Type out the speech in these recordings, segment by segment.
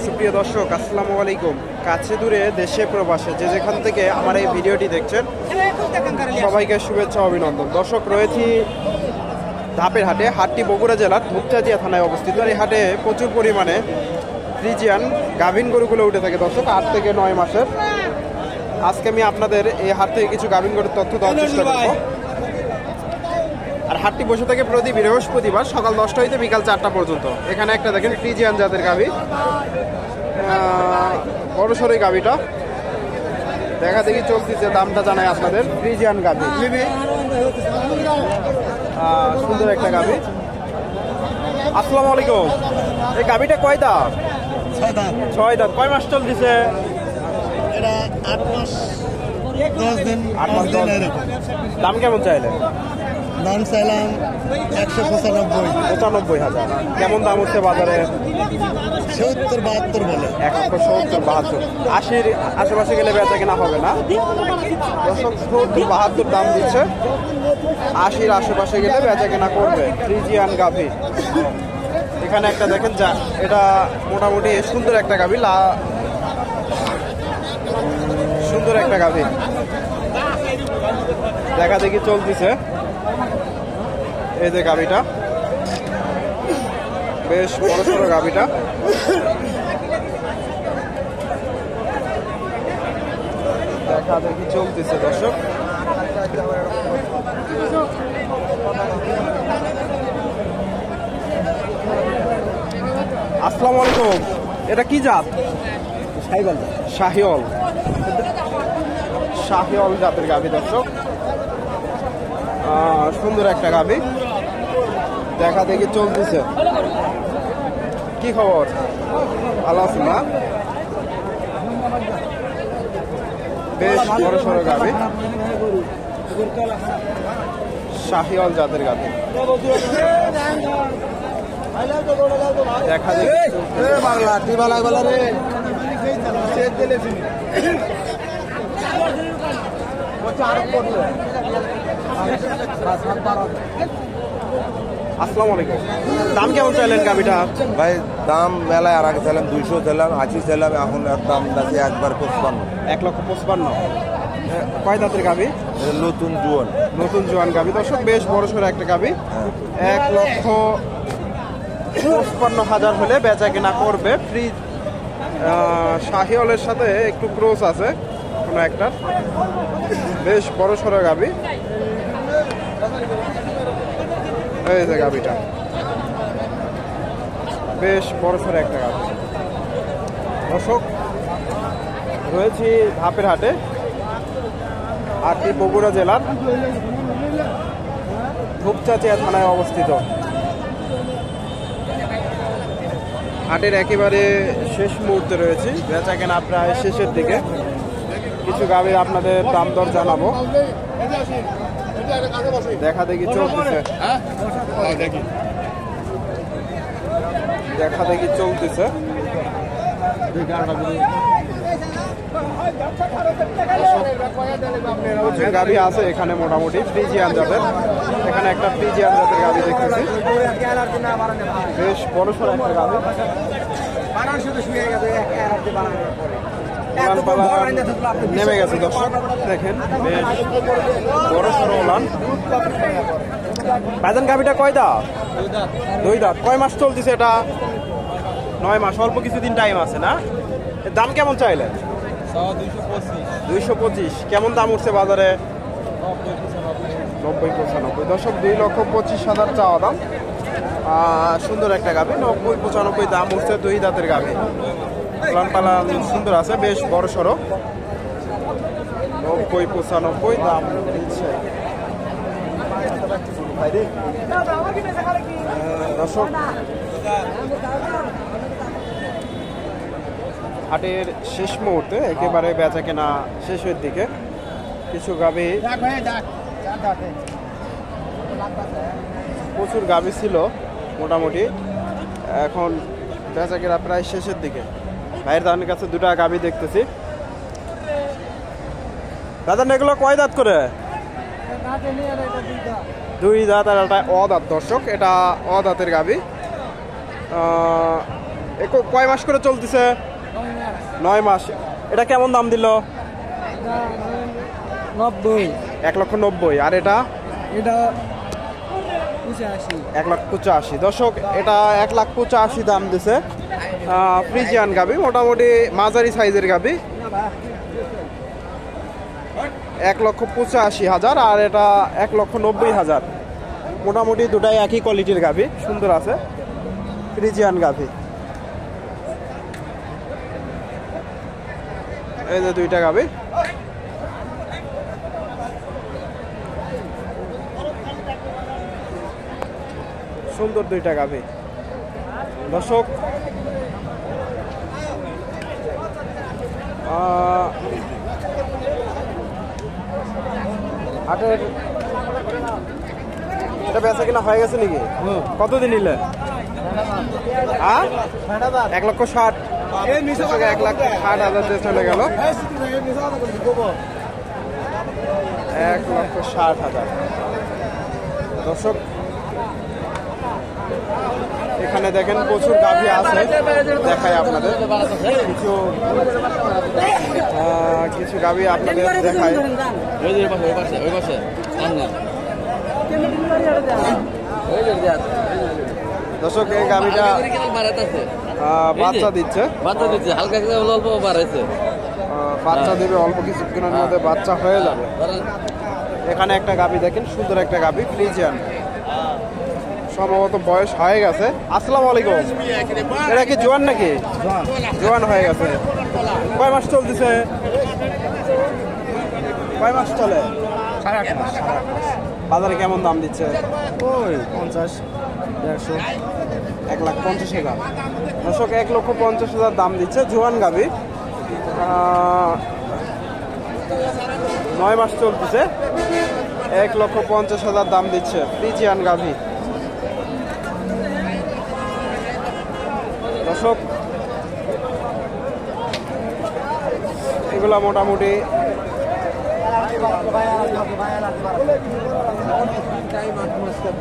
সুপ্রিয় দর্শক, আসসালামু আলাইকুম। কাছে দূরে দেশে প্রবাসে যে যেখান থেকে আমার এই ভিডিওটি দেখছেন সবাইকে শুভেচ্ছা অভিনন্দন। দর্শক, রয়েছি ধাপের হাটে। হাটটি বগুড়া জেলার ধূপচাঁচিয়া থানায় অবস্থিত। এই হাটে প্রচুর পরিমাণে ফ্রিজিয়ান গাভিন গরুগুলো উঠে থাকে দর্শক, 8 থেকে 9 মাসের। আজকে আমি আপনাদের এই হাট থেকে কিছু গাভিন গরুর তথ্য দেওয়ার চেষ্টা করব। আর হাটটি বসে থাকে প্রতি বৃহস্পতিবার সকাল 10টা হইতে বিকাল 4টা পর্যন্ত। এখানে একটা দেখেন ফ্রিজিয়ান জাতের গাভি, বড় সরই গাভিটা দেখা দেখি চলতেছে। দামটা জানাই আপনাদের। ফ্রিজিয়ান গাভি, সুন্দর একটা গাভি। আসসালামু আলাইকুম। এই গাভিটা কয় দাঁত? 6 দাঁত। কয় মাস চলতেছে? 8 মাস 10 দিন। দাম কেমন চাইলে? দাম চাইলাম 195,000। কেমন দাম হচ্ছে বাজারে? 70-72 বলে। 170-72। 80-র আশেপাশে গেলে বেচা কেনা হবে না দর্শক। 70-72 দাম দিচ্ছে। 80-র আশেপাশে গেলে বেচা কেনা করবে। ফ্রিজিয়ান গাভি। এখানে একটা দেখেন, যা এটা মোটামুটি সুন্দর একটা গাভি, সুন্দর একটা গাভি দেখা দেখি চলতেছে। এই যে গাভিটা, বেশ বড় সড়ো গাভিটা। দেখা দেখি চলতেছে দর্শক। আসসালামু আলাইকুম। এটা কি জাত? শাহিওয়াল। শাহিওয়াল জাতের গাভি দর্শক, সুন্দর একটা গাভি দেখা দেখি চলতেছে। কি খবর? ভালো আছি না? বেশ বড় সড়ো গাভি, শাহিওয়াল জাতের গাভি দেখা দেখি। আসসালামু আলাইকুম। দাম কেমন চাইলেন গাভিটা? ভাই দাম মেলায় আর আগে চাইলাম 200 চাইলাম, 80 চাইলাম, এখন দাম যাচ্ছে একবার 55। 1,55,000। কয় দাঁতের গাভি? নতুন জোয়ান। নতুন জোয়ান গাভি দর্শক, বেশ বড় সড়ো একটা গাভি। 1,55,000 হলে বেচা কেনা করবে। ফ্রি শাহিওয়ালের সাথে একটু ক্রস আছে কোনো একটা। বেশ বড় সড়ো গাভি। এই যে গাভিটা, বেশ বড় সড়ো একটা গাভি দর্শক। রয়েছি ধাপের হাটে। হাটটি বগুড়া জেলার ধূপচাঁচিয়া থানায় অবস্থিত। হাটের একেবারে শেষ মুহূর্তে রয়েছি, বেচা কেনা প্রায় শেষের দিকে। কিছু গাভি আপনাদের দাম দর জানাবো। দেখা দেখি চলতেছে। দেখা দেখি চলতেছে। প্রচুর গাভি আছে এখানে মোটামুটি ফ্রিজিয়ান জাতের। এখানে একটা ফ্রিজিয়ান জাতের গাভি দেখতেছি, বেশ বড় সড়ো একটা গাভি। নেমে গেছে দর্শক, দেখেন বেশ বড় সড়ো ওলান। ভাইজান গাভিটা কয় দাঁত? 2 দাঁত। কয় মাস চলতেছে এটা? 9 মাস। অল্প কিছুদিন টাইম আছে না? দাম কেমন চাইলেন? 225। কেমন দাম উঠছে বাজারে? 90-95 দর্শক। 2,25,000 চাওয়া দাম। সুন্দর একটা গাভি, 90-95 দাম উঠছে। 2 দাঁতের গাভি, পালা সুন্দর আছে, বেশ বড় সড়ো। 90-95 দাম দিচ্ছে দর্শক। হাটের শেষ মুহূর্তে, একেবারে বেচা কেনা শেষের দিকে। কিছু গাভি, প্রচুর গাভি ছিল মোটামুটি, এখন বেচা কেনা প্রায় শেষের দিকে। ভাইয়ের দানের কাছে 2টা গাভি দেখতেছি। দাদা এগুলো কয় দাঁত করে? দুই দাঁত আর একটা অদাঁত দর্শক, এটা অদাঁতের গাভী। কয় মাস করে চলতেছে? 9 মাস। এটা কেমন দাম দিল? 90। 1,90,000। আর এটা? এটা 85। 1,85,000 দর্শক, এটা 1,85,000 দাম দিছে। ফ্রিজিয়ান গাভী, মোটামুটি মাঝারি সাইজের গাভী। 1,85,000 আর এটা 1,90,000। মোটামুটি দুটাই একই কোয়ালিটির গাভী, সুন্দর আছে। ফ্রিজিয়ান গাভী, এই যে দুইটা গাভী। সুন্দর দুইটা গাভী দর্শক। হাটের এটা বেচা কিনা হয়ে গেছে নাকি? কতদিন নিলে? 1,60,000। 1,60,000 দিয়ে চলে গেল। 1,60,000 দর্শক। এখানে দেখেন প্রচুর গাভী আছে, দেখাই আপনাদের কিছু গাভী আপনাদের দেখায়। দর্শক, এই গাভীটা বাচ্চা দিচ্ছে, হালকা অল্প বাড়াইছে, বাচ্চা দেবে অল্প কিছুক্ষণের মধ্যে, বাচ্চা হয়ে যাবে। এখানে একটা গাভী দেখেন, সুন্দর একটা গাভী, ফ্রিজিয়ান, সম্ভবত বয়স হয়ে গেছে। আসসালামু আলাইকুম। এটা কি জোয়ান নাকি? জোয়ান হয়ে গেছে। কয় মাস চলতেছে? কয় মাস চলে? 8.5 মাস। বাজারে কেমন দাম দিচ্ছে? ওই 50, 150। 1,50,000 দর্শক, 1,50,000 দাম দিচ্ছে। জোয়ান গাভী, 9 মাস চলতেছে। 1,50,000 দাম দিচ্ছে ফ্রিজিয়ান গাভী দর্শক। এগুলা মোটামুটি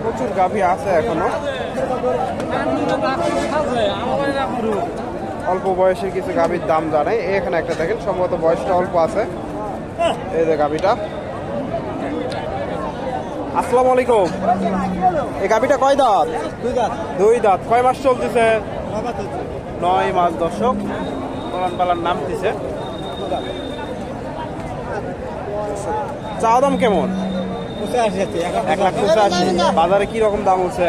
প্রচুর গাভী আছে এখনো। অল্প বয়সের কিছু গাভীর দাম জানাই। এখানে একটা দেখেন, সম্ভবত বয়সটা অল্প আছে। এই যে গাভীটা। আসসালামু আলাইকুম। এই গাভীটা কয় দাঁত? 2 দাঁত। 2 দাঁত। কয় মাস চলতেছে? 9 মাস দর্শক। পালান পালান নামতেছে। চা দাম কেমন? 1,85,000। বাজারে কি রকম দাম হচ্ছে?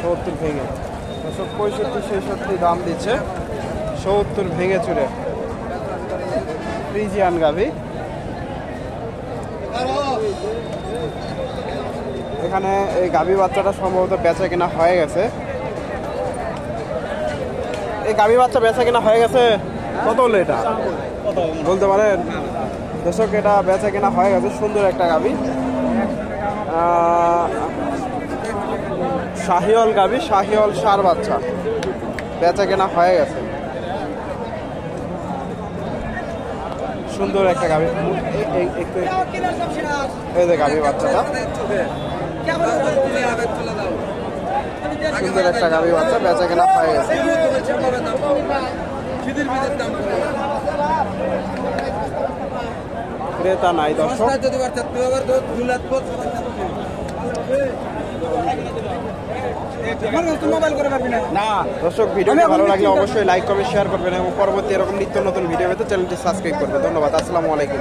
70 ভেঙে দর্শক, 65-66 দাম দিচ্ছে। 70 ভেঙে চুরে ফ্রিজিয়ান গাভী। এখানে এই গাভী বাচ্চাটা সম্ভবত বেচা কেনা হয়ে গেছে। এই গাভী বাচ্চা বেচা কেনা হয়ে গেছে। কত হলো এটা বলতে পারেন? দর্শক, এটা বেচা কেনা হয়ে গেছে। সুন্দর একটা গাভী, শাহিওয়াল গাভী, শাহিওয়াল ষাঁড় বাচ্চা, বেচা কেনা হয়ে গেছে। সুন্দর একটা গাভী। এই যে গাভী বাচ্চাটা, সুন্দর একটা গাভী বাচ্চা, বেচা কেনা হয়ে গেছে। ক্রেতা নাই দর্শক। দর্শক, ভিডিওটি ভালো লাগলে অবশ্যই লাইক কমেন্ট শেয়ার করবেন এবং পরবর্তী এরকম নিত্য নতুন ভিডিও পেতে চ্যানেলটি সাবস্ক্রাইব করবেন। ধন্যবাদ। আসসালামু আলাইকুম।